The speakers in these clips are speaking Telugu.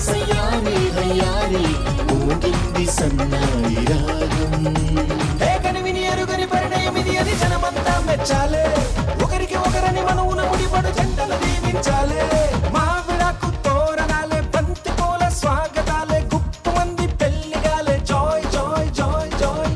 సయ్యారే వయ్యారే ఊగింది సన్నాయి రాగం. కనివిని ఎరుగని పరిణయం ఇది అని జనమంతా మెచ్చాలే. ఒకరికి ఒకరని మనవున ముడిపడు జంటలు దీవించాలే. మావిడాకు తోరణాలే బంతి పూల స్వాగతాలే గుప్పు మంది పెళ్లిగాలే. Joy joy joy joy.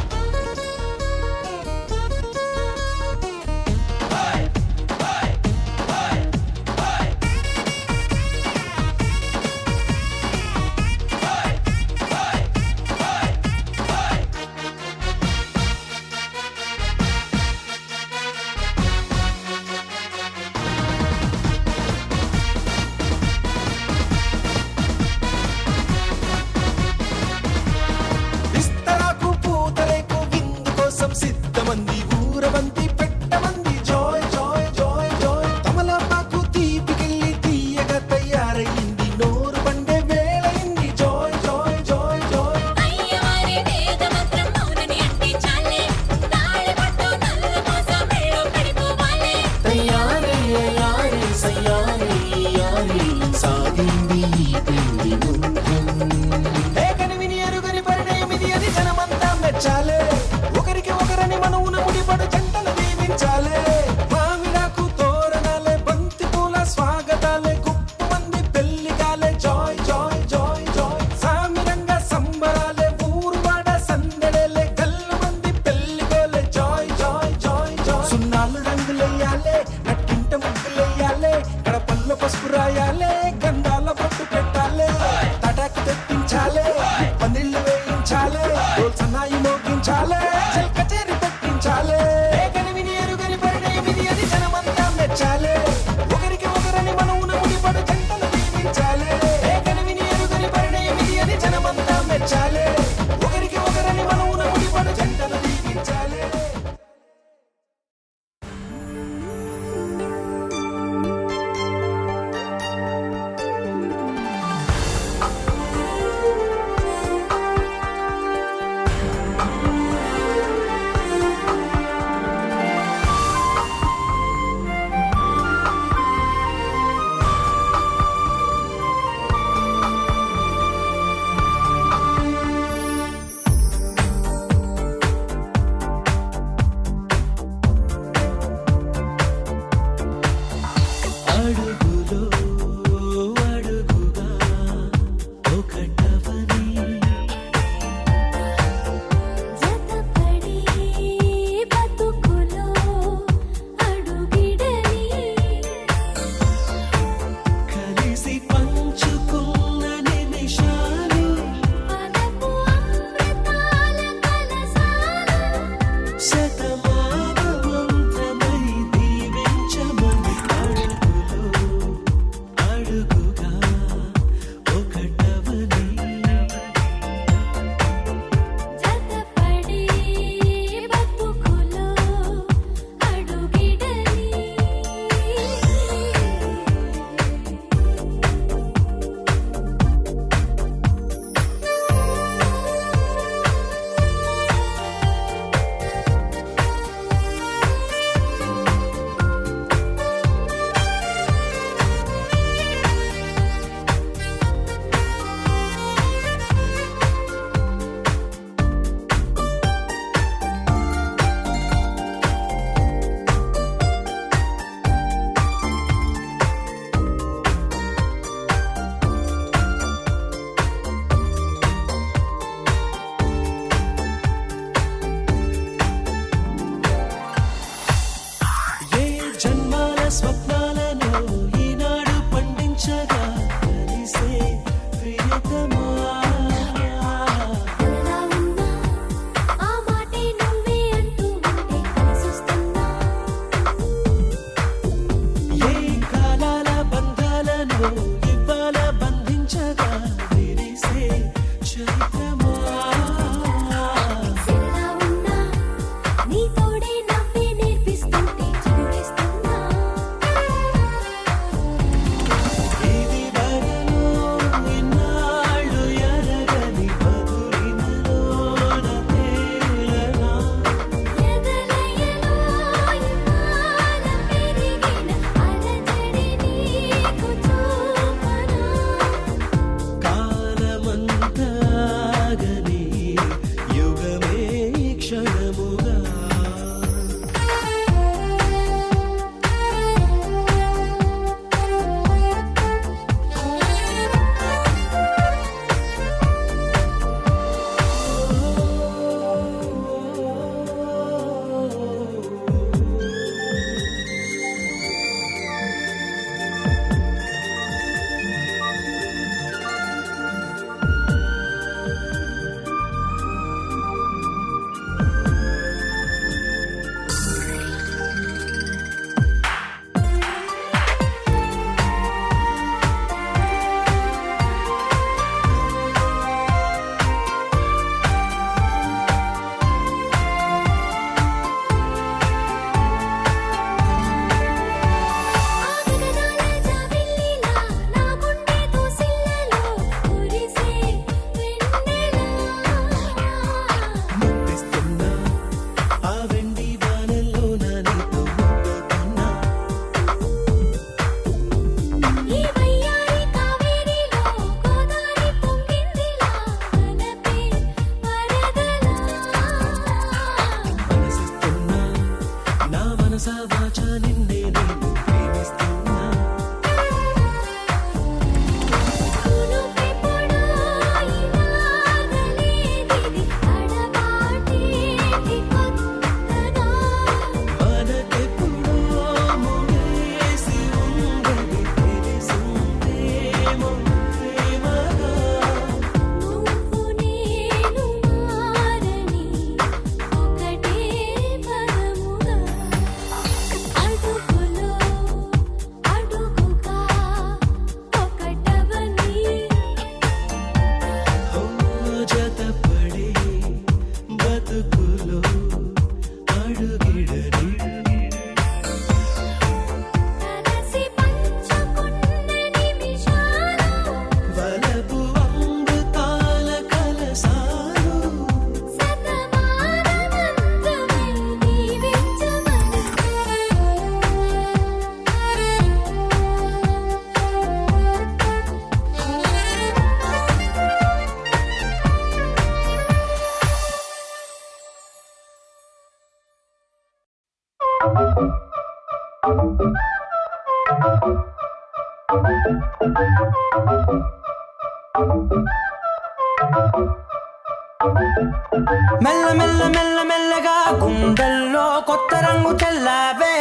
మెల్ల మెల్ల మెల్ల మెల్లగా గుండెల్లో కొత్త రంగు చల్లావే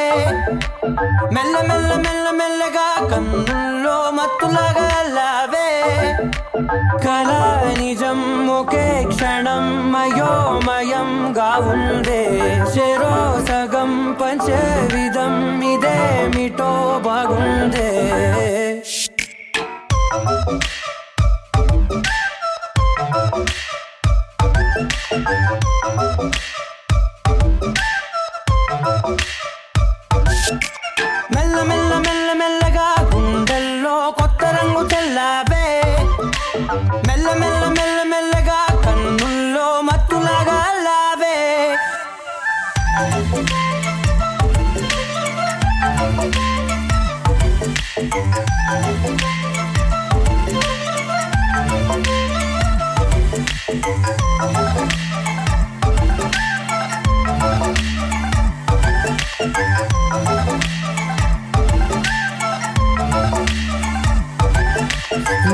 మెల్ల మెల్ల మెల్ల మెల్లగా కన్నుల్లో మత్తులాగా అల్లావే కళ నిజం ఒకే క్షణం మయోమయంగా ఉందే చెరో సగం పంచే విధం ఇదేమిటో బాగుందే మెల్ల మెల్ల మెల్ల మెల్లగా గుండెల్లో కొత్త రంగు చల్లావే మెల్ల మెల్ల మెల్ల మెల్లగా కన్నుల్లో మత్తులాగా అల్లావే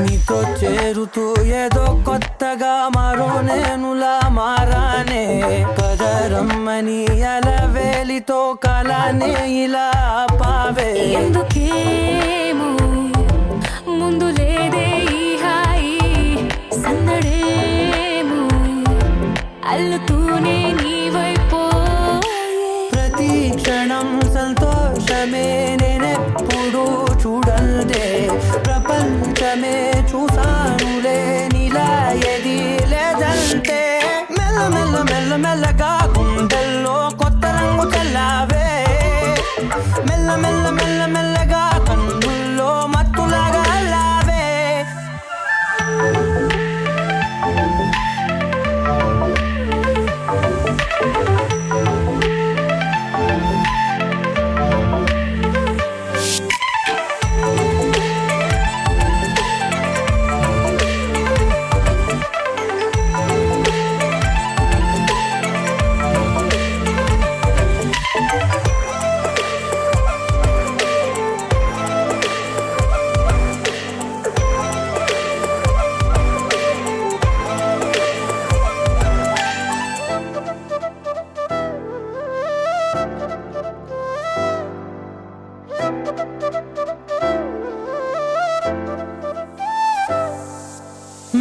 నీతో చేరుతూ ఏదో కొత్తగా మరో నేనులా మారానే కదరమ్మని అలవేలితో కలానే ఇలా పావే ఎందుకేమో ముందు లేదే ఈ హాయి సందడేమో అల్లుతూనే నీ వైపో ప్రతి క్షణం సంతోషమే నేనెప్పుడు చూడల్దే ప్రపంచమే చూసానులే నీలా ఏది లేదంటే మెల్ల మెల్ల మెల్ల మెల్లగా గుండెల్లో కొత్త రంగు చల్లావే మెల్ల మెల్ల మెల్ల మెల్లగా కన్నుల్లో మత్తులాగా అల్లావే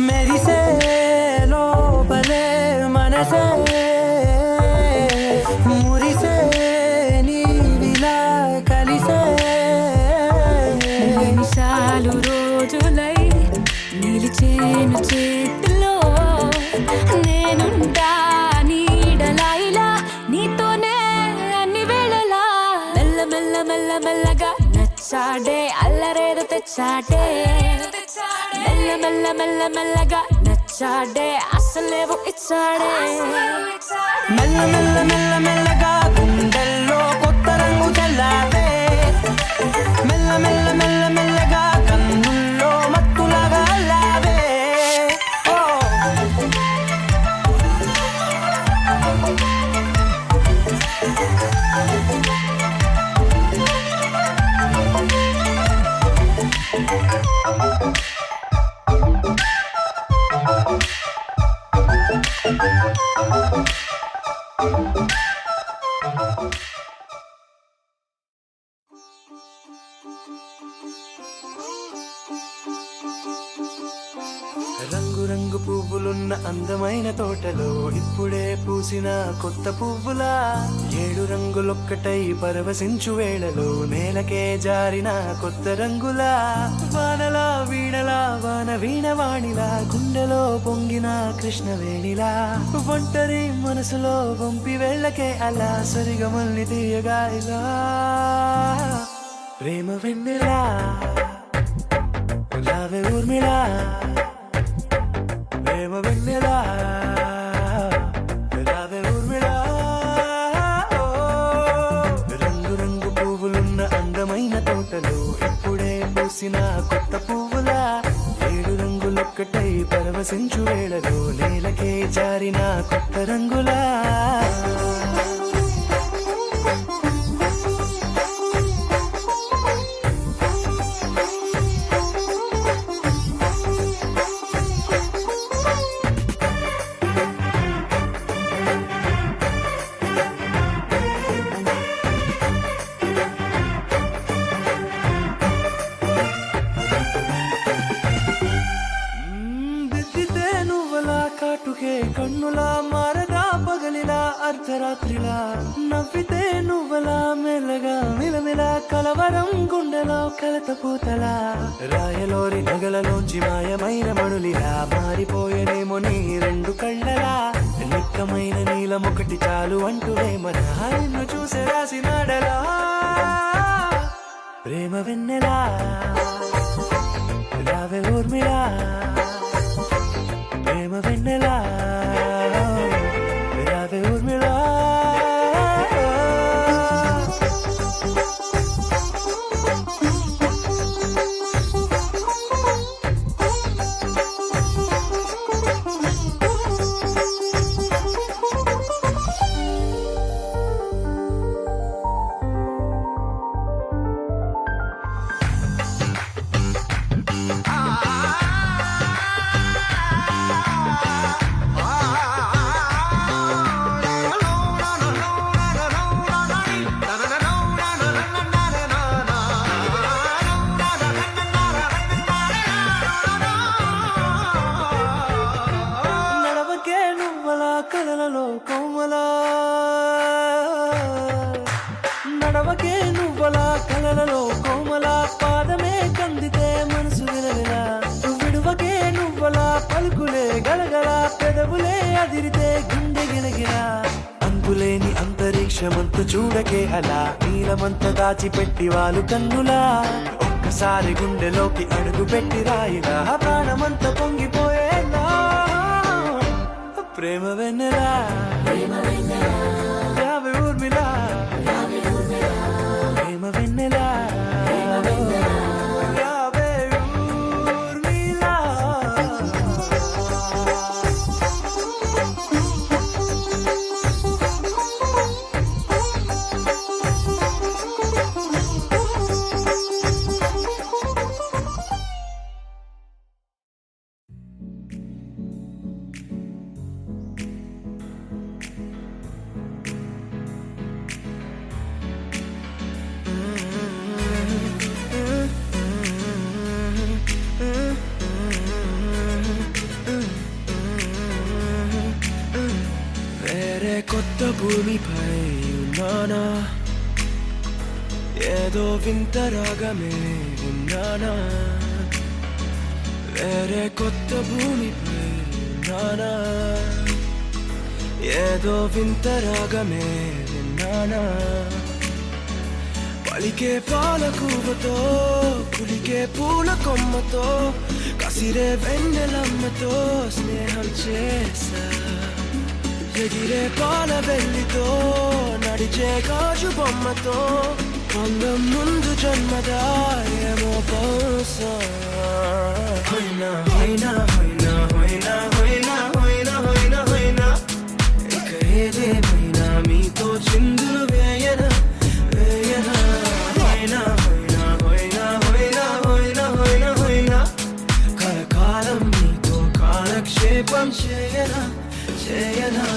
మెరిసే లోపలే మనసే మురిసే నీవిలా కలిసే నిమిషాలు రోజులై నిలిచేను చేతిలో నేనుంటా నీడలా ఇలా నీతోనే అన్ని వేళలా మెల్ల మెల్ల మెల్ల మెల్లగా నచ్చాడే అల్లరేదో తెచ్చాడే మెల్ల మెల్ల మెల్ల మెల్లగా నచ్చాడే అసలేవో ఇచ్చాడే మెల్ల మెల్ల మెల్ల మెల్లగా గుండెల్లో కొత్త రంగు చల్లావే మెల్ల మెల్ల మెల్ల మెల్లగా కన్నుల్లో మత్తులాగా అల్లావే ఓ రంగు రంగు పువ్వులున్న అందమైన తోటలో ఇప్పుడే పూసిన కొత్త పువ్వులా 7 రంగులొక్కటై పరవశించు వేళలో నేలకే జారిన కొత్త రంగులా వానలా వీణలా వాన వీణవాణిలా గుండెలో పొంగిన కృష్ణవేణిలా ఒంటరి మనసులో వంపి వెళ్ళకే అలా సరిగమల్ని తీయగా ఇలా ప్రేమ వెన్నెలా రావే ఊర్మిళా ప్రేమ వెన్నెలా రావే ఊర్మిళా రంగు రంగు పువ్వులున్న అందమైన తోటలో ఇప్పుడే పూసిన కొత్త పువ్వులా 7 రంగులొక్కటై పరవశించు వేళలో నేలకే జారిన కొత్త రంగులా కాటుకే కన్నులా మారదా పగలిలా అర్ధరాత్రిలా నవ్వితే నువ్వలా మెల్లగా మిలమిలా కలవరం గుండెలో కలత పూతలా రాయలోరి నగలలోంచి మాయమైన మణులిలా మారిపోయేనేమో నీ రెండు కళ్ళలా నిక్కమైన నీలం ఒకటి చాలు అంటూ మన నిన్ను చూసే రాసినాడలా ప్రేమ వెన్నెలా రావే ఊర్మిళా ప్రేమ వెన్నెలా రావే ఊర్మిళా కలలలో కోమలా నడవకే నువ్వలా కలలలో కోమలా పాదమే కందితే మనసు విలవిలా విడువకే నువ్వలా పలుకులే గలగల పెదవులే అదిరితే గుండె గిలగిలా అంతులేని అంతరిక్షమంత చూడకే అలా నీలమంత దాచిపెట్టి వాళ్ళు కన్నులా ఒక్కసారి గుండెలోకి అడుగు పెట్టి రాయిగా ప్రాణమంత పొంగిపోయేలా ప్రేమ వెన్నెలా రావే ఊర్మిళా ప్రేమ వెన్నెలా రావే ఊర్మిళా కొత్త భూమిపై ఉన్నానా ఏదో వింత రాగమే విన్నానా వేరే కొత్త భూమిపై ఉన్నానా ఏదో వింత రాగమే విన్నానా పలికే పాలకూవతో కులికే పూల కొమ్మతో కసిరే వెన్నెలమ్మతో స్నేహం చేసా ఎగిరే పాల వెళ్ళితో నడిచే గాజు బొమ్మతో అందం ముందు జన్మదా ఏమో బహుశా హైనా హైనా హైనా హైనా హైనా హైనా హైనా హైనా ఇక ఏదేమైనా మీతో చిందులు వేయనా వేయనా హైనా హైనా హైనా హైనా హైనా హైనా హైనా కలకాలం మీతో కాలక్షేపం చేయనా చేయనా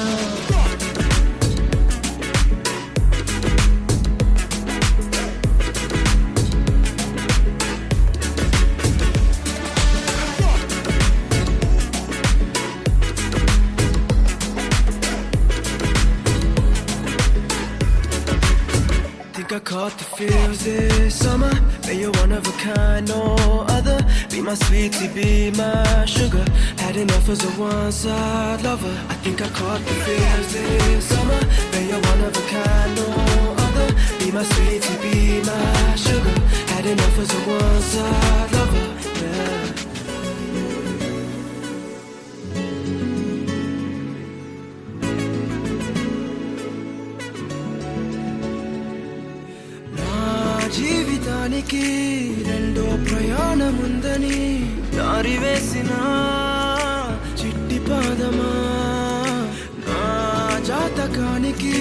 I caught the feels this summer. Man, you're one of a kind, no other. Be my sweetie, be my sugar. Had enough as a one-side lover. I think I caught the feels this summer. Man, you're one of a kind, no other. Be my sweetie, be my sugar. Had enough as a one-side lover. Yeah. జీవితానికి రెండో ప్రయాణముందని దారి వేసిన చిట్టి పాదమా నా జాతకానికి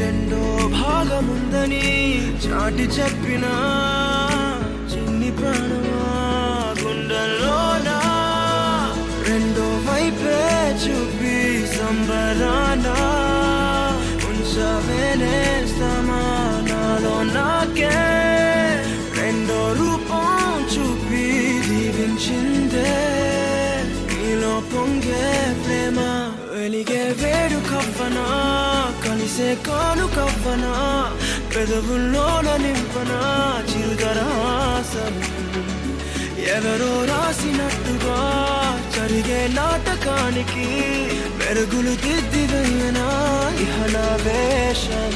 రెండో భాగముందని చాటి చెప్పిన చిన్ని ప్రాణమా గుండెల్లోనా రెండో వైపే చూపి సంబరానా ఉంచవేనేస్తామా నాలో నాకే రెండో రూపం చూపి దీవించిందే నీలో పొంగే ప్రేమ వెలిగే వేడు కవ్వనా కలిసే కాను కవ్వనా పెదవుల్లోన నింపనా చిల్గరాసం ఎవరో రాసినట్టుగా జరిగే నాటకానికి మెరుగులు దిద్దివయ్యనా ఇహనా వేషం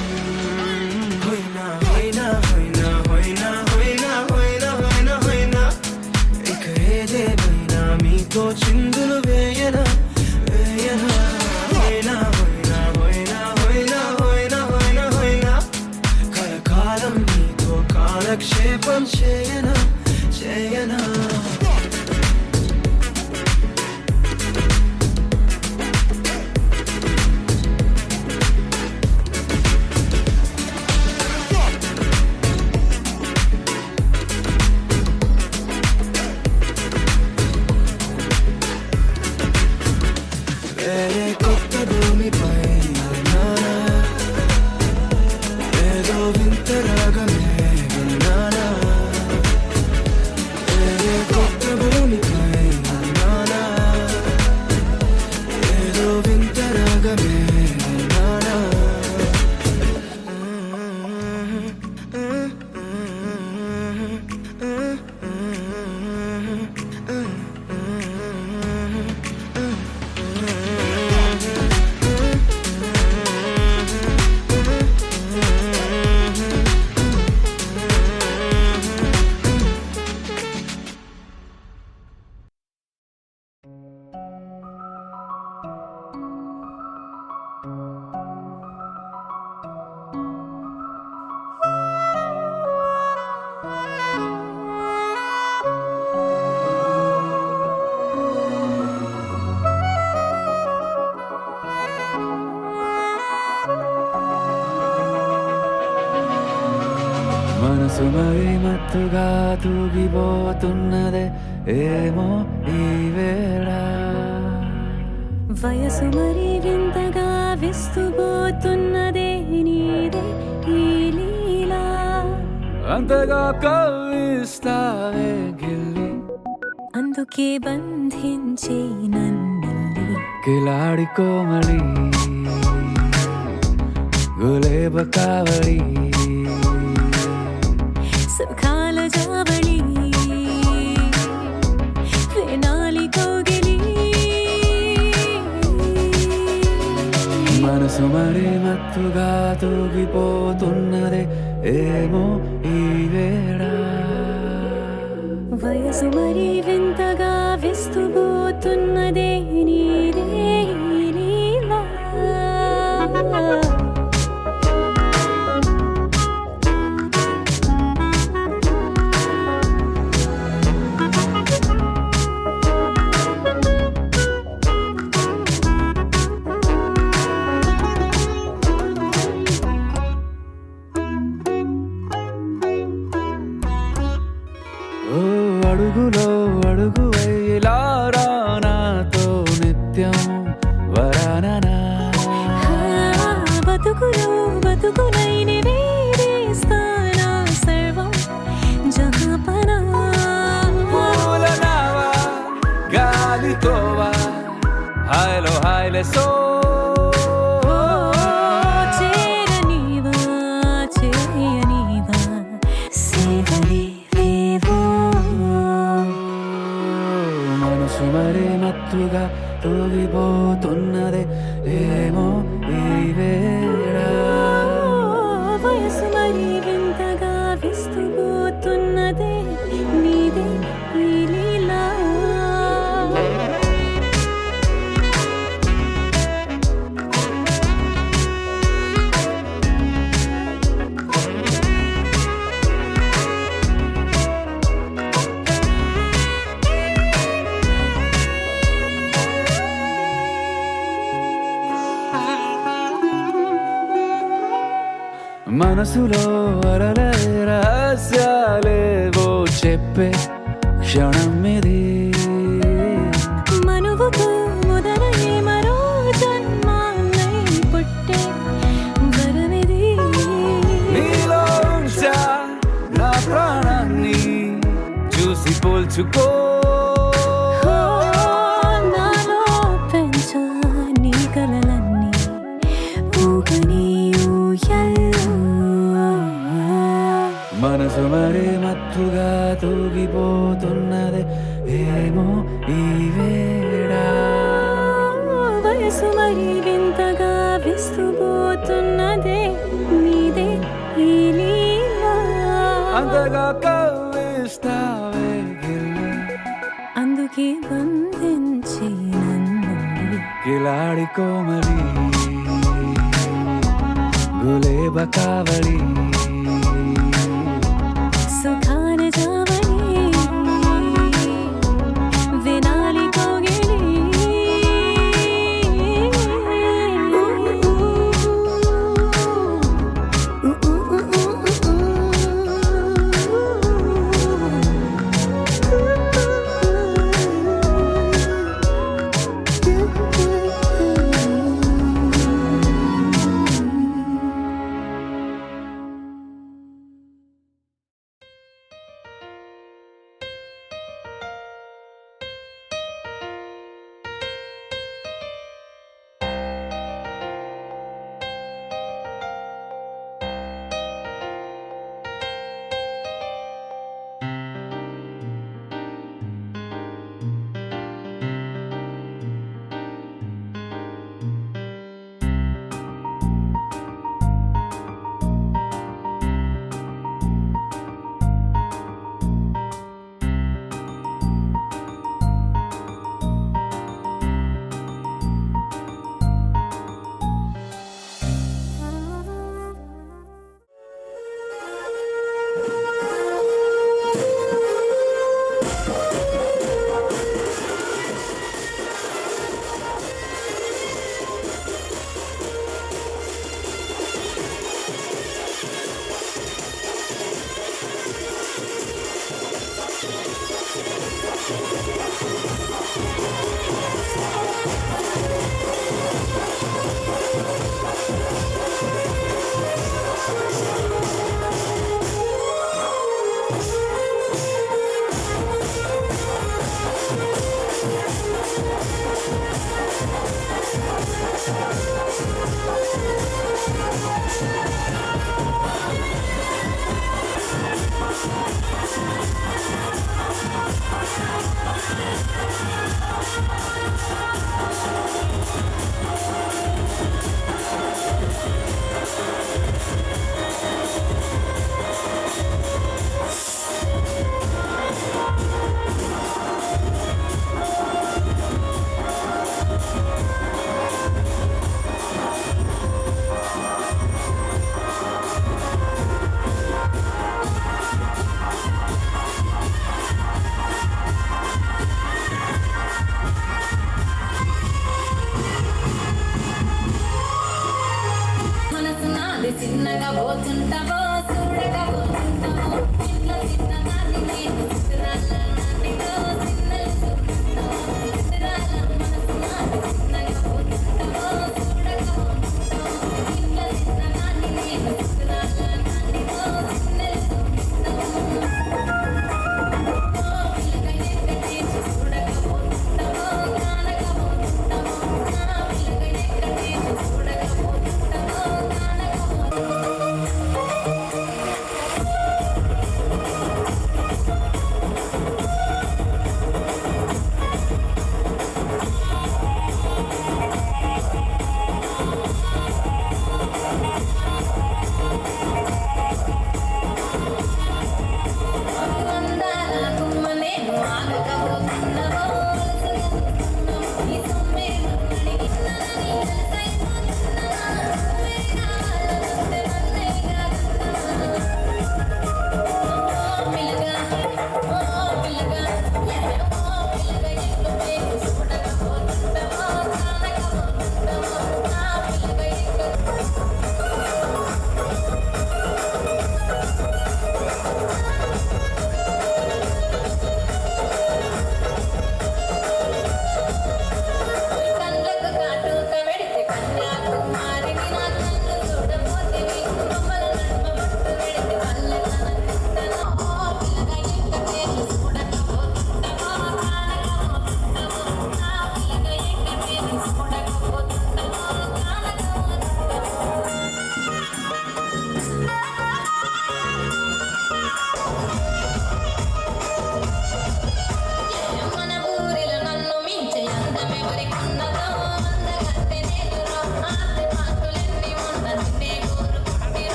హోయినా హోయినా హోయినా హోయినా హోయినా హోయినా హోయినా హోయినా ఇక ఏదేమైనా మీతో చిందులు వేయనా వేయనా హోయినా హోయినా హోయినా హోయినా హోయినా హోయినా హోయినా కలకాలం మీతో కాలక్షేపం చేయనా చేయనా వేరే కొత్త భూమిపై నానా ఏదో వింత రాగమే విన్నానా వేరే కొత్త భూమిపై నానా ఏదో వింత రాగమే విన్నానా మనసు మరి మత్తుగా తూగిపోతున్నదే ఏమో ఈ వేళ వయసు మరి వింతగా విస్తుపోతున్నదే నీదే ఈ లీలా అంతగా కవ్విస్తావే గిల్లి అందుకే బంధించే నన్నిల్లి కిలాడి కోమలి గులేబ కావడి సుఖాల జావళి వేనాలి కోగిలి మనసు మరి మత్తుగా తూగిపోతున్నదే ఏమో ఈ వేళ వయసు మరి వింతగా విస్తుపోతున్నదే నీదే ఈ లీలా ఓ అడుగులో అడుగు వేలారా నాతో నిత్యం వరాననా బతుకులో బతుకునైన వేరేస్తానా సర్వం జహాపనా పూల నావా గాలితోవా హాయ్లో హాయ్లే సో చేరనీవా చేయనీవా సేవలే లేవో మనసు మరి మత్తుగా తూగిపోతున్నదే ఏమో ఈ వేళ వయసు మరి వింతగా విస్తుపోతున్నదే నీదే ఈ లీలా మనసులో అలలే రహస్యాలేవో చెప్పే క్షణం ఇది మనువుకు మొదలై మరో జన్మాన్నై పుట్టే వరమిది నీలో ఉంచా నా ప్రాణాన్ని చూసి పోల్చుకో నాలో పెంచా నీ కల మనసు మరి మత్తుగా తూగిపోతున్నదే ఏమో ఈ వేళ వయసు మరి వింతగా విస్తుపోతున్నదే నీదే ఈ లీలా అంతగా కవ్విస్తావే గిల్లి అందుకే బంధించి నన్ను కిలాడి కోమలి గులేబ కావళి సుఖాన జావని వినాలి Kogili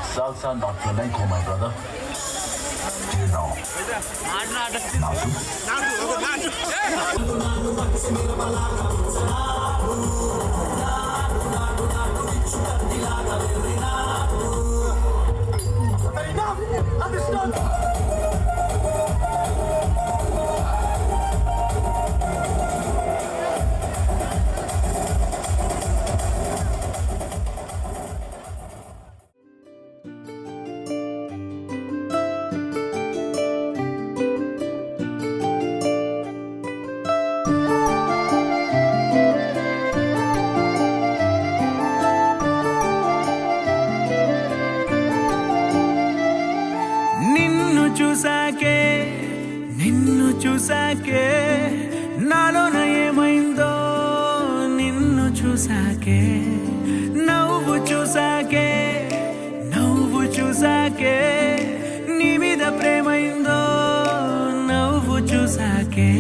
Salsa, not flamenco, my brother. Do you know? Nasu? నిన్ను చూసాకే నాలోన ఏమైందో నిన్ను చూసాకే నవ్వు చూసాకే నీ మీద ప్రేమైందో నవ్వు చూసాకే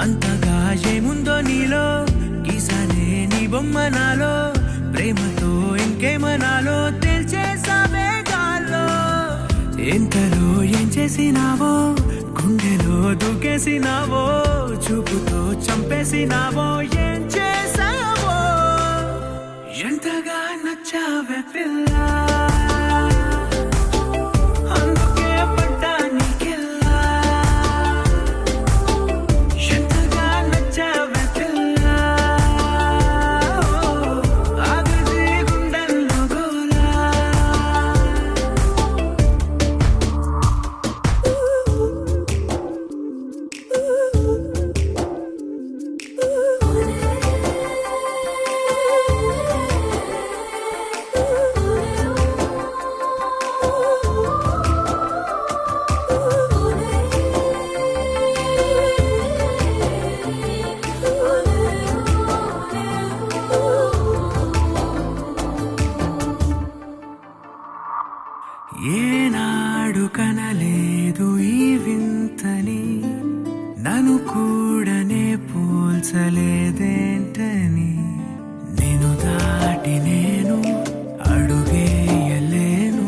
అంతగా ఏముందో నీలో గీసానే నీ బొమ్మ నాలో ప్రేమతో ఇంకేమనాలో తెలిచేసావే గాల్లో ఎంతలో ఏం చేసినావో గుండెలో దూకేసినావో చూపుతో చంపేసినావో ఏం చేసావో ఎంతగా నచ్చావే పిల్ల అందుకే పడ్డా నీకెల్లా ఎంతగా నచ్చావే పిల్ల ఆగది గుండెల్లో గోలా ఏనాడు కనలేదు ఈ వింతని నన్ను కూడనే పోల్చలేదేంటని నేను దాటి నేను అడుగేయలేను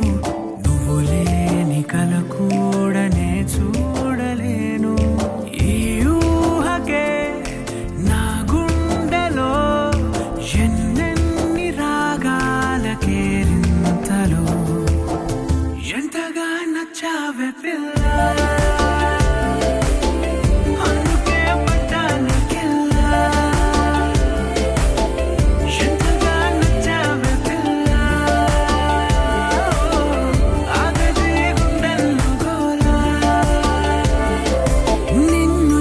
నువ్వు లేని కల కూడనే చూడలేను ఈ ఊహకే నా గుండెలో ఎన్నెన్ని రాగాలకేరింతలో ఎంతగా నచ్చావే పిల్ల అందుకే పడ్డా నీకెల్లా ఎంతగా నచ్చావే పిల్ల ఆగది గుండెల్లో గోలా నిన్ను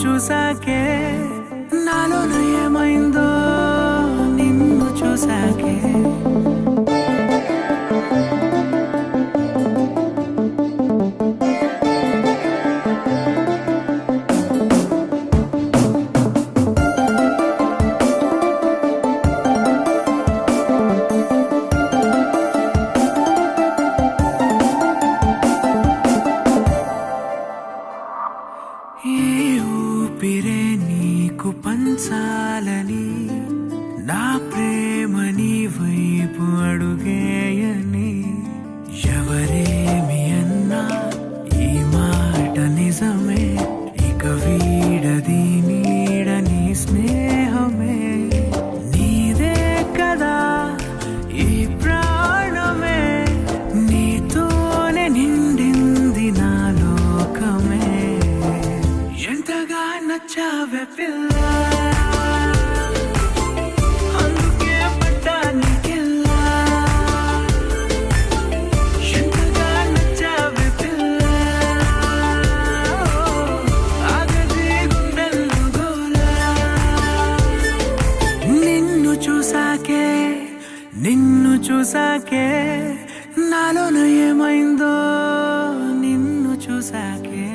చూసాకే నాలోన ఏమైందో నిన్ను చూసాకే ఏ ఊపిరే నీకు పంచాలని నా ప్రేమ నీ వైపు అడుగేయని ఎవరేమి అన్నా ఈ మాట నిజమే ఇక వీడది నీడని స్నేహమే నీదే కదా ఈ ప్రాణమే నీతోనే నిండింది నా లోకమే ఎంతగా నచ్చావే పిల్ల అందుకే పడ్డా నీకెల్లా ఎంతగా నచ్చావే పిల్ల ఆగది గుండెల్లో గోలా నిన్ను చూసాకే నాలోన ఏమైందో నిన్ను చూసాకే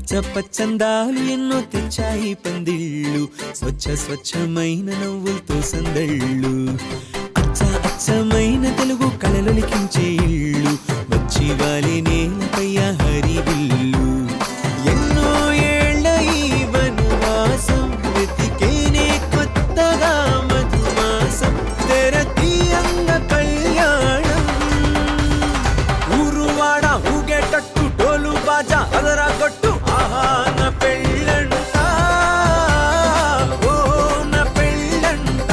పచ్చ పచ్చందాలు ఎన్నో తెచ్చాయి పందిళ్ళు, స్వచ్ఛమైన నవ్వులతో సందళ్ళు, అచ్చమైన తెలుగు కళలొలికించే ఇళ్ళు, వచ్చి వాలి నేలపై హరివిల్లు. ఎన్నో ఏళ్ళ ఈ వనవాసం వెతికేనే కొత్తగా మధుమాసం, తెరతీయంగ కళ్యాణం. ఊరువాడ ఊగేటట్టు డోలు బాజా అదరా కొట్టు, ఆహా నా పెళ్ళంట, ఓ నా పెళ్ళంట,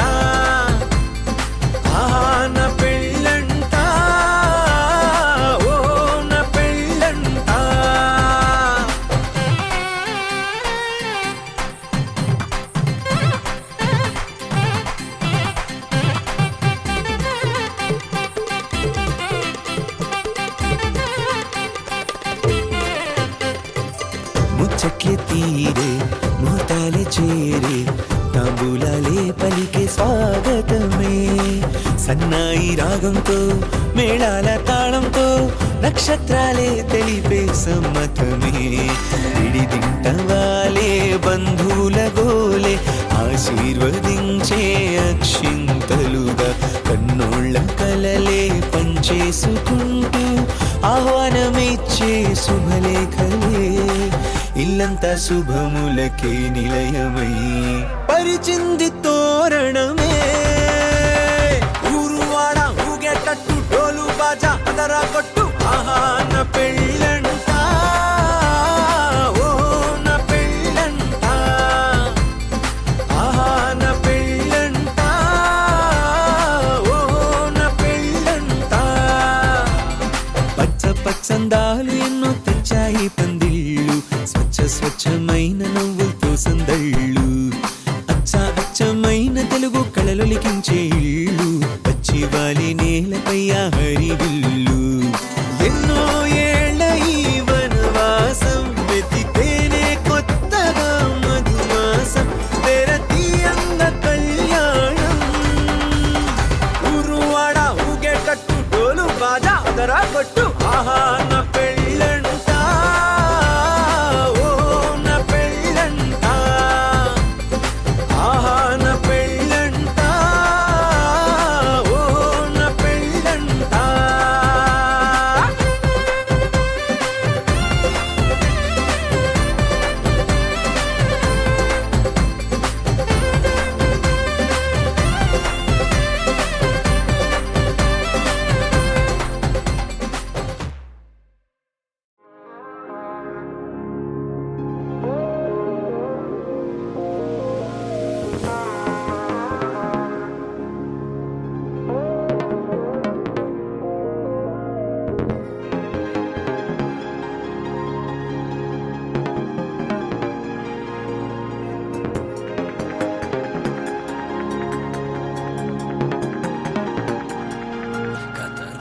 ఆహా నా పెళ్ళంట, ఓ నా పెళ్ళంట. ముచ్చట్లే తీరే ముహూర్తాలే చేరే, తాంబూలాలే పలికే స్వాగతమే, సన్నాయి రాగంతో మేళాల తాళంతో నక్షత్రాలే తెలిపే సమ్మతమే. విడిదింటవాలే బంధువుల గోలే ఆశీర్వదించే అక్షింతలుగా, కన్నోళ్ళ కలలే పంచేసుకుంటూ ఆహ్వానమిచ్చే శుభలేఖలే, ఇల్లంతా శుభములకే నిలయమై పరిచింది తోరణమే. ఊరువాడ ఊగేటట్టు డోలు బాజా అదరా కొట్టు, ఆహా నా పెళ్ళంట, ఓ నా పెళ్ళంట, ఆహా నా పెళ్ళంట, ఓ నా పెళ్ళంట. పచ్చందాలు ఎన్నో తెచ్చాయి పందిళ్ళు, స్వచ్ఛమైన నవ్వులతో సందళ్ళు, అచ్చమైన తెలుగు కళలొలికించే ఇళ్ళు, వచ్చి వాలి నేలపై హరివిల్లు. ఎన్నో ఏళ్ళ ఈ వనవాసం వెతికేనే కొత్తగా మధుమాసం, తెరతీయంగ కళ్యాణం. ఊరువాడ ఊగేటట్టు డోలు బాజా అదరా కొట్టు, ఆహా నా పెళ్ళంట, ఓ నా పెళ్ళంట, ఆహా నా పెళ్ళంట, ఓ నా పెళ్ళంట.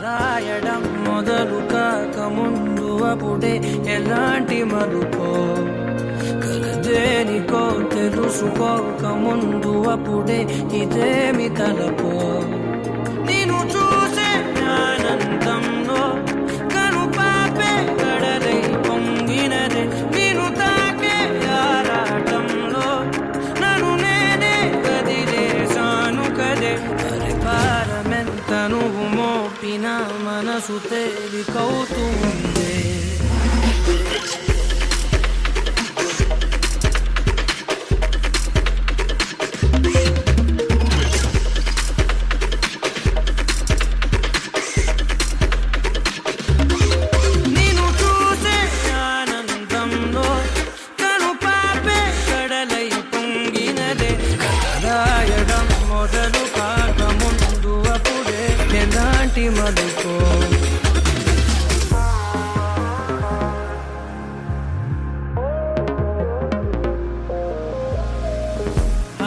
రాయడం మొదలు కాక ముందు అప్పుడే ఎలాంటి మలుపో, కలదేనికో తెలుసుకోక ముందు అప్పుడే ఇదేమి తలపో. నేను చూసే ఆనందంలో కను పాపే కడలై పొంగినదే, నేను తాకే ఆరాటంలో నన్ను నేనే కదిలేసాను కదే. పరిపారమెంత నువ్వు మోపిన మనసు తేలికవుతుంది. నేను చూసే ఆనందంలో కను పాపే కడలై పొంగినదే, రాయడం మొదలు కాక ముందు అప్పుడే ఎలాంటి మలుపో.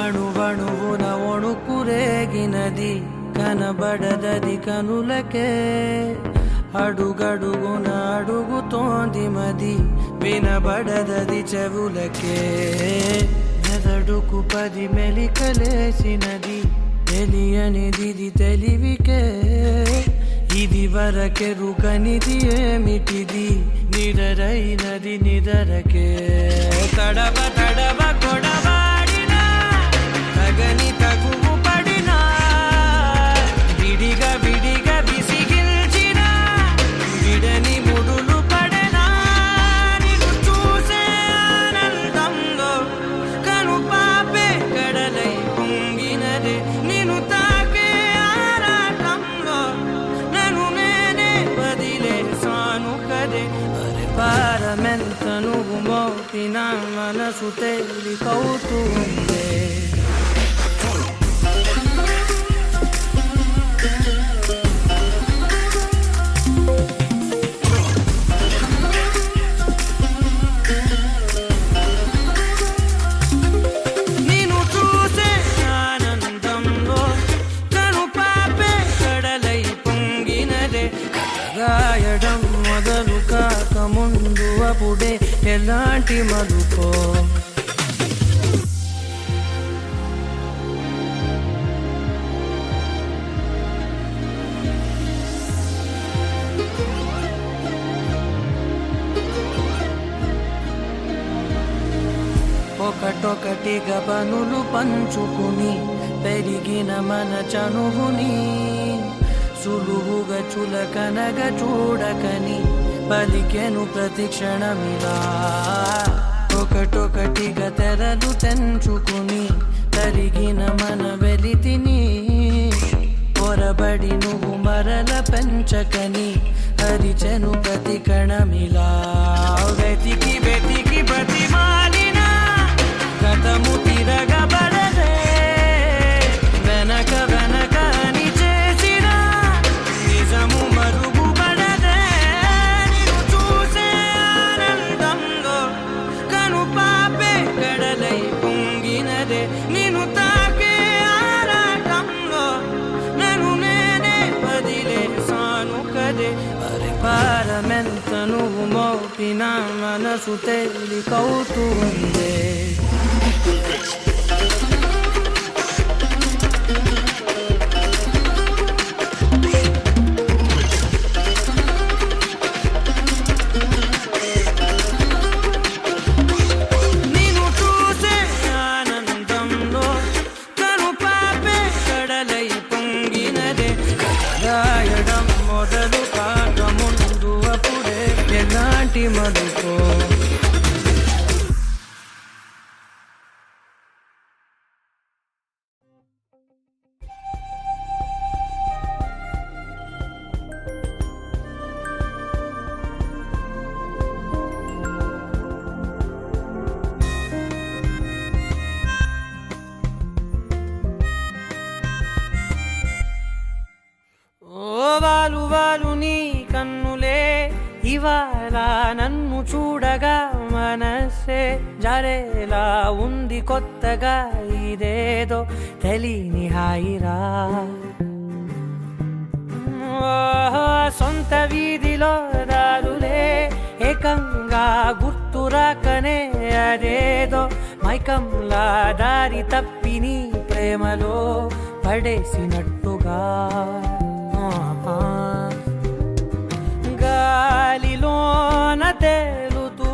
అణువణువున ఒణుకురేగినది కనబడదది కనులకే, అడుగడుగున అడుగుతోంది మది వినబడదది చెవులకే. మెదడుకు 10 మెలికలేసినది తెలియనిది తెలివికే, ఇది వరకెరుకనిది ఏమిటిది నిరరైనది నిదరకే తడవ తడవ కొడవాడినా తగని తగువు పడినా విడిగా విడిగా విసిగిల్చిన విడని ముడులు పడనా నిన్ను చూసే ఆనందంలో కను పాపే కడలై పొంగినదే నిన్ను తాకే ఆరాటంలో నన్ను నేనే వదిలేసాను కదే అరే భారమెంత నువ్వు మోపిన మనసు తేలికవుతుందే నిన్ను చూసే ఆనందంలో కను పాపే కడలై పొంగినదే రాయడం మొదలు కాక ముందు అప్పుడే ఎలాంటి మలుపో ఒకటొకటిగా పనులు పంచుకుని పెరిగిన మన చనువుని సులువుగా చులకనగా చూడకని పలికెను ప్రతి క్షణమిలా ఒకటొకటిగా తెరలు తెంచుకుని తరిగిన మన వెలితిని పొరబడి నువ్వు మరల పెంచకని హరిచెను ప్రతి కణమిలా వెతికి వెతికి ప్రతిమాలిన గతము తిరగబడదే వెనక వెనక అని చేసిన నిజము మరుగుపడదే నిన్ను చూసే ఆనందంలో కను పాపే కడలై పొంగినదే నిన్ను తాకే ఆరాటంలో నన్ను నేనే వదిలేసాను కదే అరే భారమెంత నువ్వు మోపిన మనసు తేలికవుతుందే నిన్ను చూసే ఆనందంలో కను పాపే కడలై పొంగినదే రాయడం మొదలు కాక ముందు అప్పుడే ఎలాంటి మలుపో వాలు వాలు నీ కన్నులే ఇవాళ నన్ను చూడగా మనసే జరేలా ఉంది కొత్తగా ఇదేదో తెలియని హాయిరా సొంత వీధిలో దారులే ఏకంగా గుర్తురాకనే అదేదో మైకంలా దారి తప్పి నీ ప్రేమలో పడేసినట్టుగా గాలిలోన తేలుతూ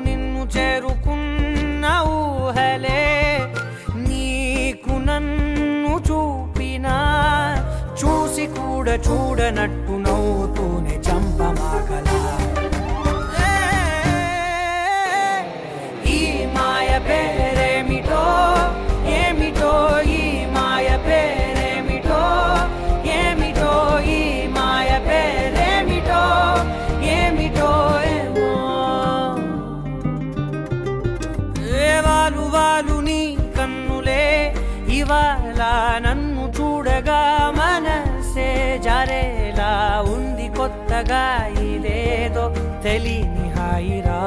నిన్ను చేరుకున్న ఊహలే నీకు నన్ను చూపినా చూసి కూడా చూడనట్టు నవ్వుతూనే చంపమాకలా ఈ మాయ పేరేమిటో ఏమిటో ఈ మాయ పేరేమిటో ఏమిటో ఈ మాయ పేరేమిటో ఏమిటో ఏమో వాలు వాలు నీ కన్నులే ఇవాళ నన్ను చూడగా మనసే జారేలా ఉంది కొత్తగా ఇదేదో తెలియని హాయిరా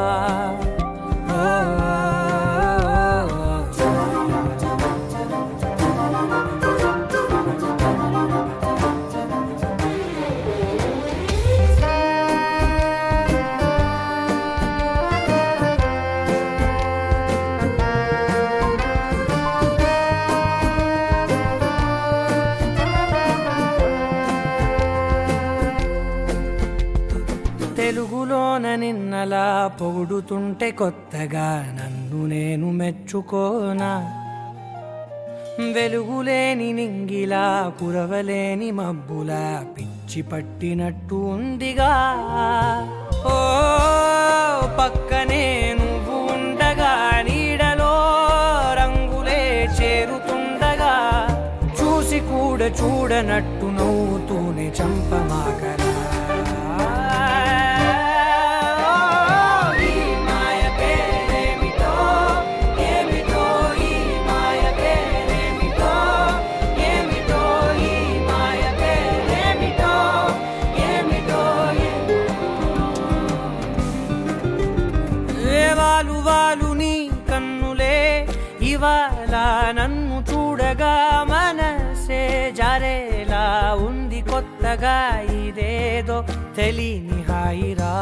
తెలుగులోన నిన్నలా పొగుడుతుంటే కొత్తగా నన్ను నేను మెచ్చుకోనా వెలుగులేని నింగిలా కురవలేని మబ్బులా పిచ్చి పట్టినట్టు ఉందిగా ఓ పక్కనే నువ్వు ఉండగా నీడలో రంగులే చేరుతుండగా చూసి కూడా చూడనట్టు నవ్వుతూనే చంపమాకరా వాలు నీ కన్నులే ఇవాళ నన్ను చూడగా మనసే జారేలా ఉంది కొత్తగా ఇదేదో తెలియని హాయిరా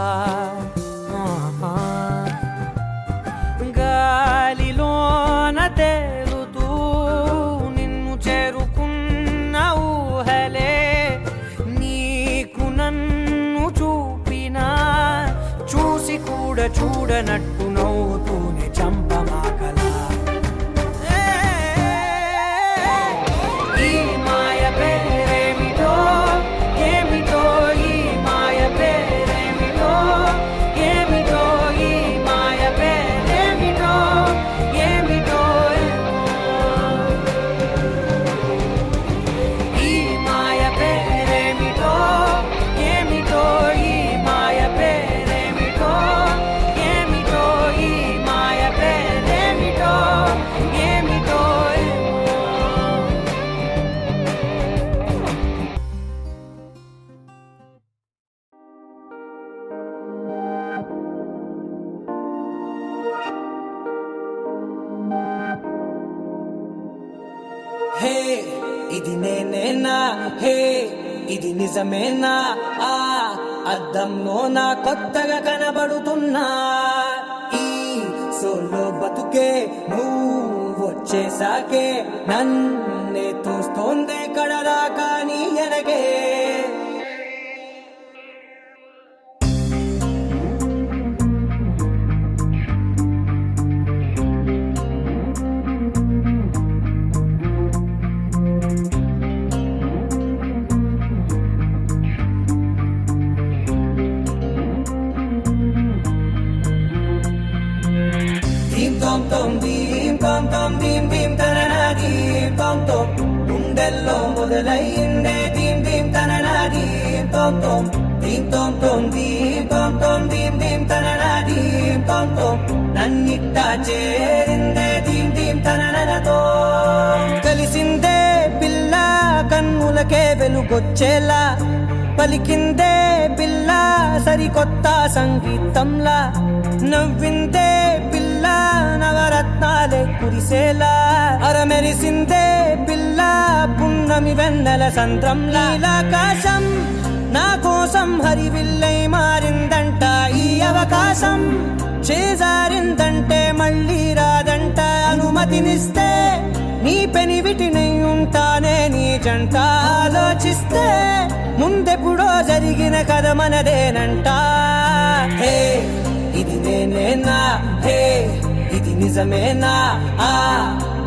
గాలిలోన తేలుతూ నిన్ను చేరుకున్న ఊహలే నీకు నన్ను చూపినా చూసి కూడా చూడనట్టు నవ్వుతూనే చంపమాకలా ఈ మాయ పేరేమిటో ఏమిటో ఈ మాయ పేరేమిటో ఏమిటో ఈ మాయ పేరేమిటో ఏమిటో ఈ మాయ పేరేమిటో ఏమిటో ఈ మాయ పేరేమిటో ఏమిటో ఈ మాయ పేరేమిటో ఏమిటో హే ఇది నేనేనా హే ఇది నిజమేనా ఆ అద్దంలో నా కొత్తగా కనబడుతున్నా ఈ సోలో బతుకే నువ్వు వచ్చేసాకే నన్నే తోస్తోందే కడదాకా నీ ఎనగే ధీం తోం తోం ధీం తోం తోం ధీం ధీం తననా ధీం తోం తోం గుండెల్లో మొదలయ్యిందే ధీం ధీం తననా ధీం తోం తోం ధీం తోం తోం ధీం తోం తోం ధీం ధీం తననా ధీం తోం తోం నన్నిట్టా చేరిందే ధీం ధీం తననతో కలిసిందే పిల్ల కన్నులకే వెలుగొచ్చేలా పలికిందే పిల్ల సరికొత్త సంగీతంలా నవ్విందే పిల్ల నవరత్నాలే కురిసేలా అరమెరిసిందే పిల్ల పున్నమి వెన్నెల సంద్రంలా ఆకాశం నా కోసం హరివిల్లై మారిందంట ఈ అవకాశం చేజారిందంటే మళ్ళీ రాదంట అనుమతినిస్తే నీ పెనివిటినై ఉంటానే నీ జంట ఆలోచిస్తే ముందెప్పుడో జరిగిన కథ మనదేనంట హే ఇది నేనేనా హే ఇది నిజమేనా ఆ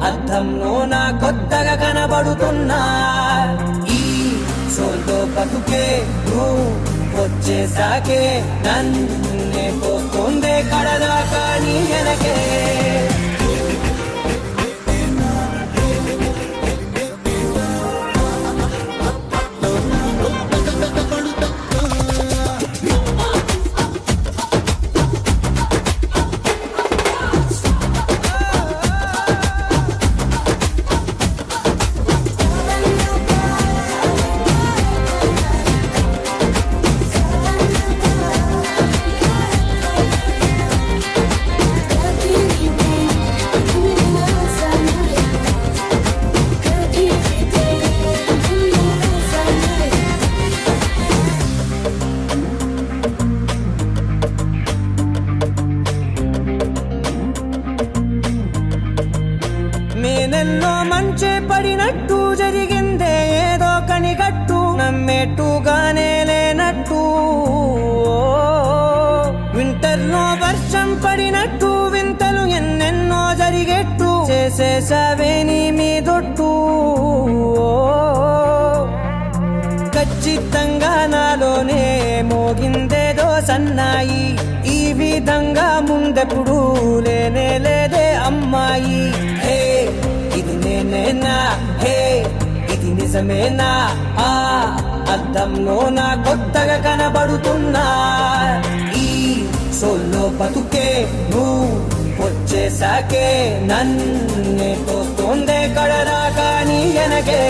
అద్దంలో నా కొత్తగా కనబడుతున్నా ఈ సోలో బతుకే నువ్వు వచ్చేసాకే నన్నే పోతుందే కడదాకా నీ ఎనకే నేనెన్నో మంచే పడినట్టు జరిగిందే ఏదో కనిగట్టు నమ్మేట్టుగానే లేనట్టు వర్షం పడినట్టు వింతలు ఎన్నెన్నో జరిగేట్టు చేసేసావే నీ మీదొట్టు ఖచ్చితంగా నాలోనే మోగిందేదో సన్నాయి ఈ విధంగా ముందెప్పుడు లేనే లేదే అమ్మాయి హే ఇది నేనేనా హే ఇది నిజమేనా ఆ అద్దంలో నా కొత్తగా కనబడుతున్నా ఈ సోల్లో బతుకే నువ్వు వచ్చేసాకే నన్నే తోస్తోందే కడరా కానీ ఎనగే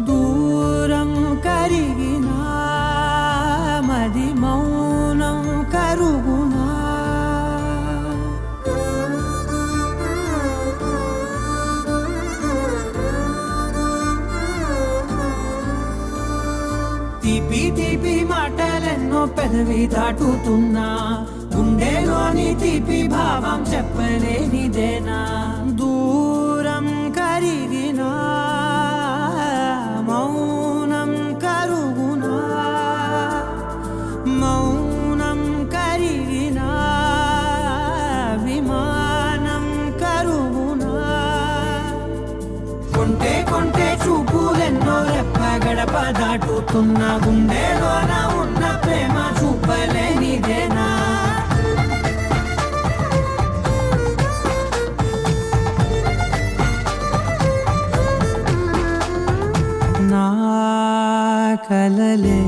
దూరం కరిగినా మది మౌనం కరుగునా తీపి తీపి మాటలెన్నో పెదవి దాటుతున్నా గుండెలోని తీపి భావం చెప్పలేనిదేనా దూరం కరిగినా మౌనం కరుగునా మౌనం కరిగినా విమానం కరుగునా కొంటే కొంటే చూపులెన్నో రెప్ప గడప దాటుతున్న గుండెలోన ఉన్న ప్రేమ చూపలేనిదేనా నా కలలే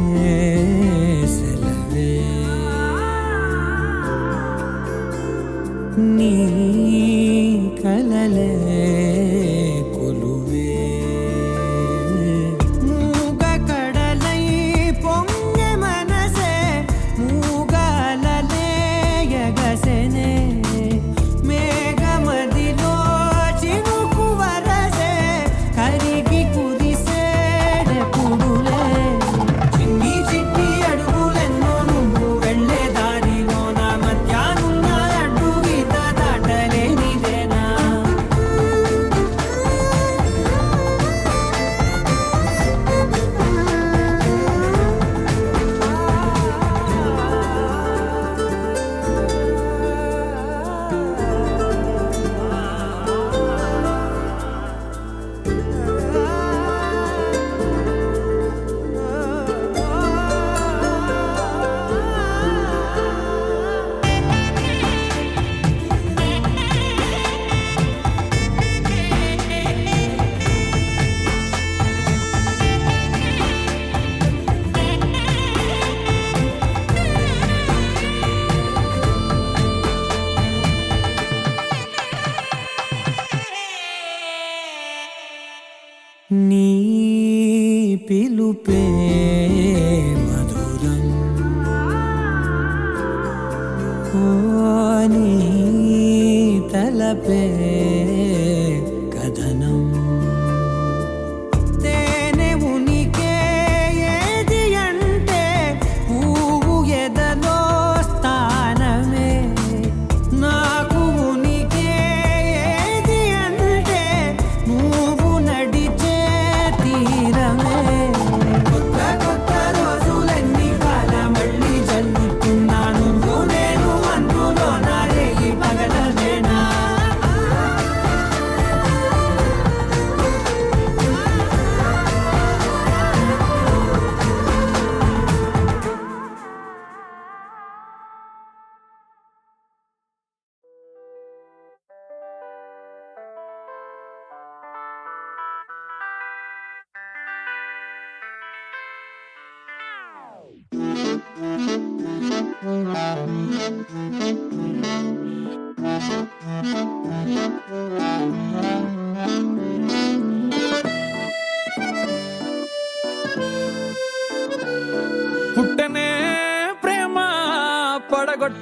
సెలవే నీ కలలే కొలువే మూగ కడలై పొంగె మనసే మూగలలే ఎగసెనే మేఘమదిలో చినుకు వరసే కరిగి కుదిసేడెప్పుడులే చిన్ని చిన్ని అడుగులెన్నో నువ్వు వెళ్ళే దారిలో నా మధ్యాహ్నున్న అడ్డు గీత దాటలేనిదేనా నీ పిలుపే మధురం ఓ నీ తలపే కథనం తేనె ఉనికే ఏది అంటే పువ్వు ఎదలో స్థానమే నాకు ఉనికే ఏది అంటే నువ్వు నడిచే తీరమే కొత్త కొత్త రోజులన్నీ కాల మళ్ళీ జల్లుతున్నాను నేను అందులో నా రేగి పగలవేనా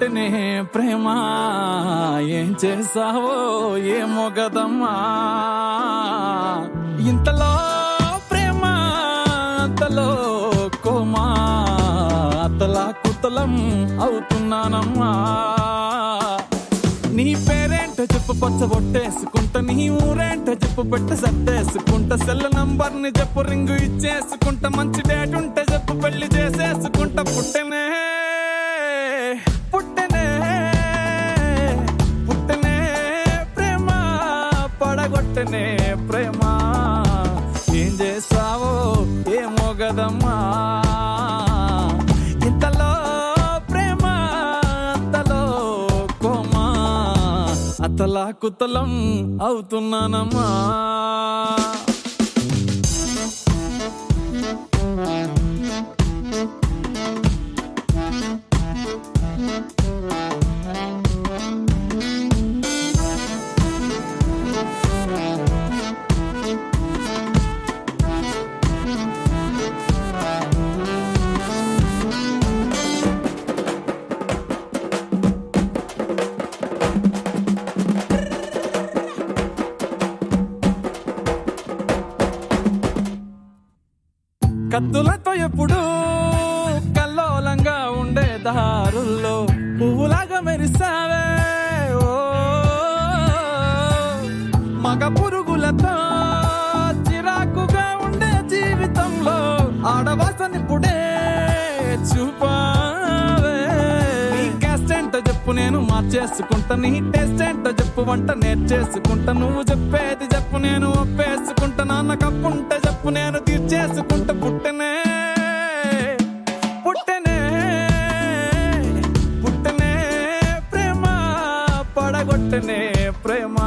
పడగొట్టనే ప్రేమ ఏం చేసావో ఏమో గదమ్మా ఇంతలో ప్రేమ అంతలో కోమా అతలా కుతలం అవుతున్నానమ్మా నీ పేరేంటో చెప్పు పచ్చ బొట్టేసుకుంటా నీ ఊరేంటో చెప్పు పెట్ట సర్దేసుకుంటా సెల్ నంబర్ ని చెప్పు రింగు ఇచ్చేసుకుంటా మంచి డేట్ ఉంటే చెప్పు పెళ్లి చేసేసుకుంటా పుట్టెనే పుట్టెనే పుట్టెనే ప్రేమ పడగొట్టనే ప్రేమ ఏం చేసావో ఏమో గదమ్మా ఇంతలో ప్రేమ అంతలో కోమా అతలా కుతలం అవుతున్నానమ్మా కత్తులతో ఎప్పుడు కల్లోలంగా ఉండే దారుల్లో పువ్వులాగా మెరిసావే ఓ మగ పురుగులతో చిరాకుగా ఉండే జీవితంలో ఆడవాసనిప్పుడే చూపావే నీ క్యాస్ట్ ఏంటో చెప్పు నేను మార్చేసుకుంటా నీ టేస్ట్ ఏంటో చెప్పు వంట నేర్చేసుకుంటా నువ్వు చెప్పేది చెప్పు నేను ఒప్పేసుకుంటా నాన్న కప్పుంటే చెప్పు నేను తీర్చేసుకుంటా పుట్టెనే పుట్టెనే పుట్టెనే ప్రేమ పడగొట్టనే ప్రేమ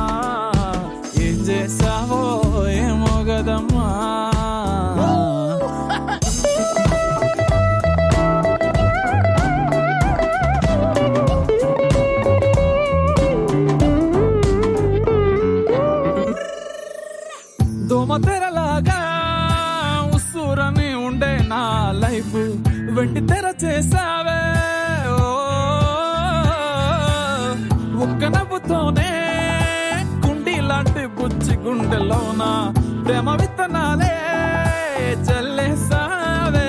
ఏం చేసావో ఏమో గదమ్మా దోమతెరలాగా ఉస్సూరని ఉండే నా లైఫ్ వెండి తెర చేసావే ఓ ఒక్క నవ్వుతోనే కుండి లాంటి బుచ్చి గుండెలోన ప్రేమ విత్తనాలే చల్లేసావే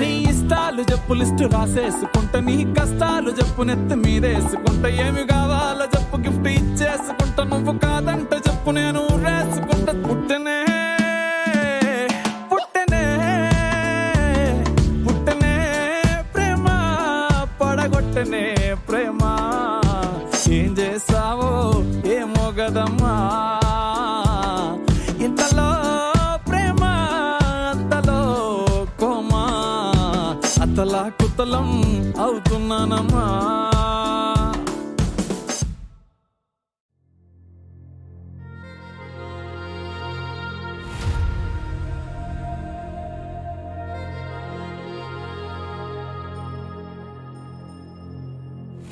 నీ ఇష్టాలు చెప్పు లిస్టు రాసేసుకుంటా నీ కష్టాలు చెప్పు నెత్తి మీదేసుకుంటా ఏమి కావాలో చెప్పు గిఫ్ట్ ఇచ్చేసుకుంటా నువ్వు కాదంటే చెప్పు నేను రేసుకుంటా పుట్టెనే పుట్టెనే పుట్టెనే ప్రేమ పడగొట్టనే ప్రేమ ఏం చేసావో ఏమో గదమ్మా ఇంతలో ప్రేమ అంతలో కోమా అతలా కుతలం అవుతున్నానమ్మా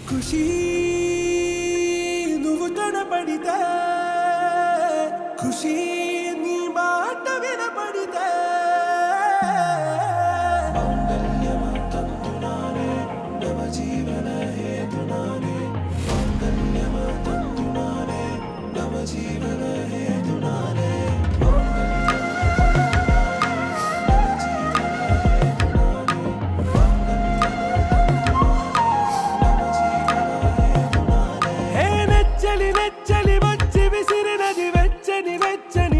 ఖుషి నువ్వు కనపడితే ఖుషి నీ మాట వినపడితే హే వెచ్చని వెచ్చని వచ్చి విసిరినది వెచ్చని వెచ్చని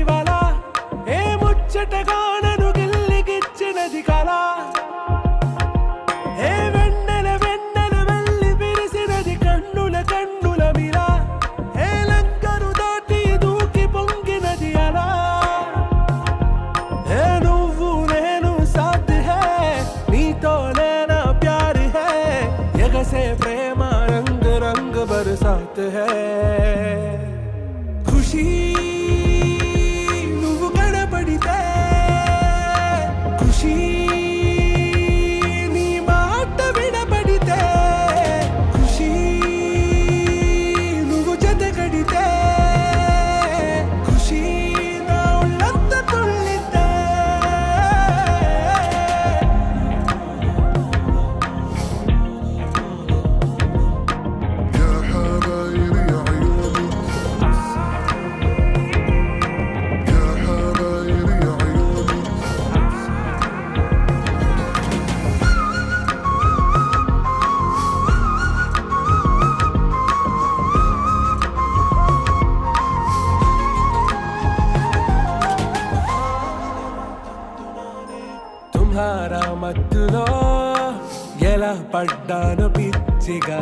పడ్డాను పిచ్చిగా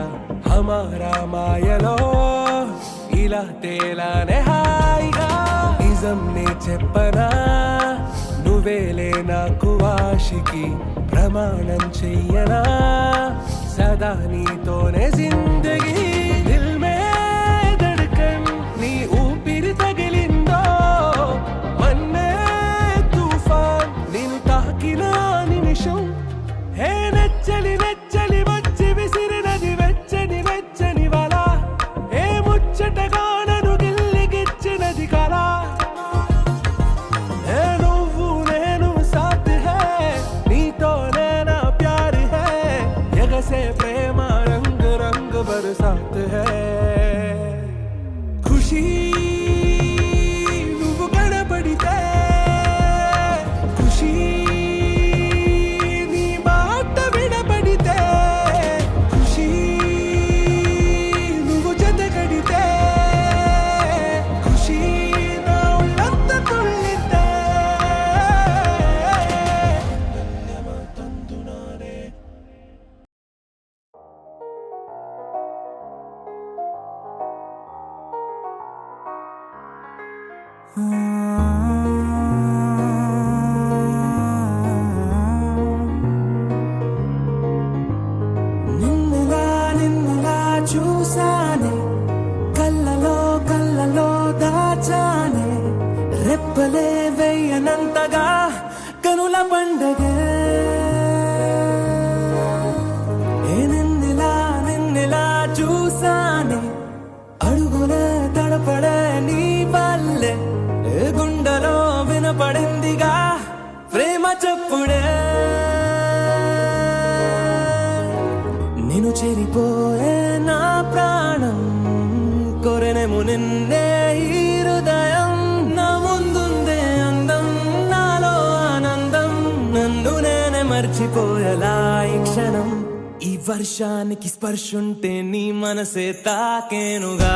హమారా మాయలో ఇలా తేలానే హాయిగా నిజం నే చెప్పనా నువ్వేలే నాకు ఆశికి ప్రమాణం చెయ్యనా సదా నీతోనే జిందగీ దిల్ మే ధడ్కన్ నీ ఊపిరి తగిలిందో మన్నే తుఫాన్ నిన్ను తాకిన నిమిషం హే నెచ్చలి నెచ్చలి వచ్చి విసిరినది వెచ్చని వెచ్చని వల ఏ ముచ్చటగా నన్ను గిల్లిగిచ్చినది కళ ఏ నువ్వు నేను సాథ్ హై నీతోనే నా ప్యార్ హై ఎగసే ప్రేమ రంగ్ రంగ్ బరసాత్ హై ఖుషీ నువ్వు కనబడితే ఖుషీ నీ మాట వినబడితే ఖుషీ నువ్వు జతగడితే ఖుషీ నా ఉళ్ళంత తుళ్ళితే తందునానే నిన్నుగా నిన్నుగా చూసానే కళ్ళలో కళ్ళలో దాచానే రెప్పలే వెయ్యనంతగా కనుల పండగే నిన్నిలా చూసానే అడుగులే తడపడే నీ వల్లే గుండెలో వినపడిందిగా ప్రేమ చెప్పుడే నేను చెరిపోయే నా ప్రాణం కొరెనేమో నిన్నే ఈ హృదయం నా ముందుందే అందం నాలో ఆనందం నన్ను నేనే మర్చిపోయేలా ఈ క్షణం ఈ వర్షానికి స్పర్శుంటే నీ మనసే తాకేనుగా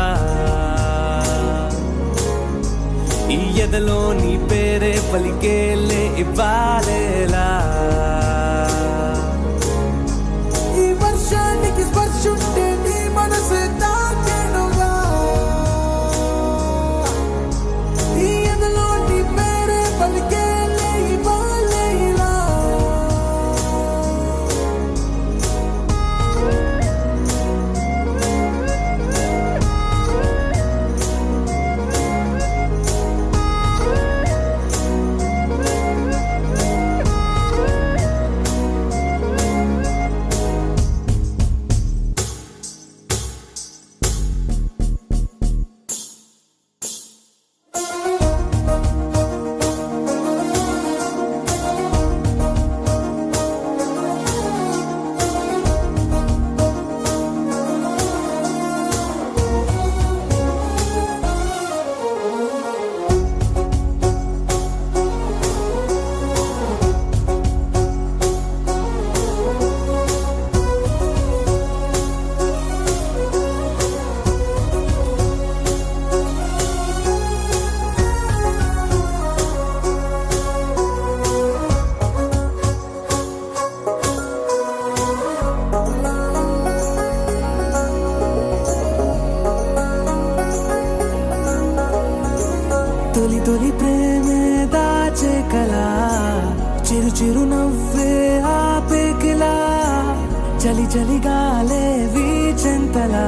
ఈ ఎదలో నీ పేరే పలికేలే ఇవ్వాలేలా ఈ వర్షానికి స్పర్శుంటే నీ మనసు తాకేనుగా ఈ ఎదలో నీ పేరే పలికేలే ఇవ్వాలేలా తొలి తొలి ప్రేమే దాచే కలా చిరు చిరు నవ్వే ఆపే కిలా చలి చలి గాలే వీచెంతలా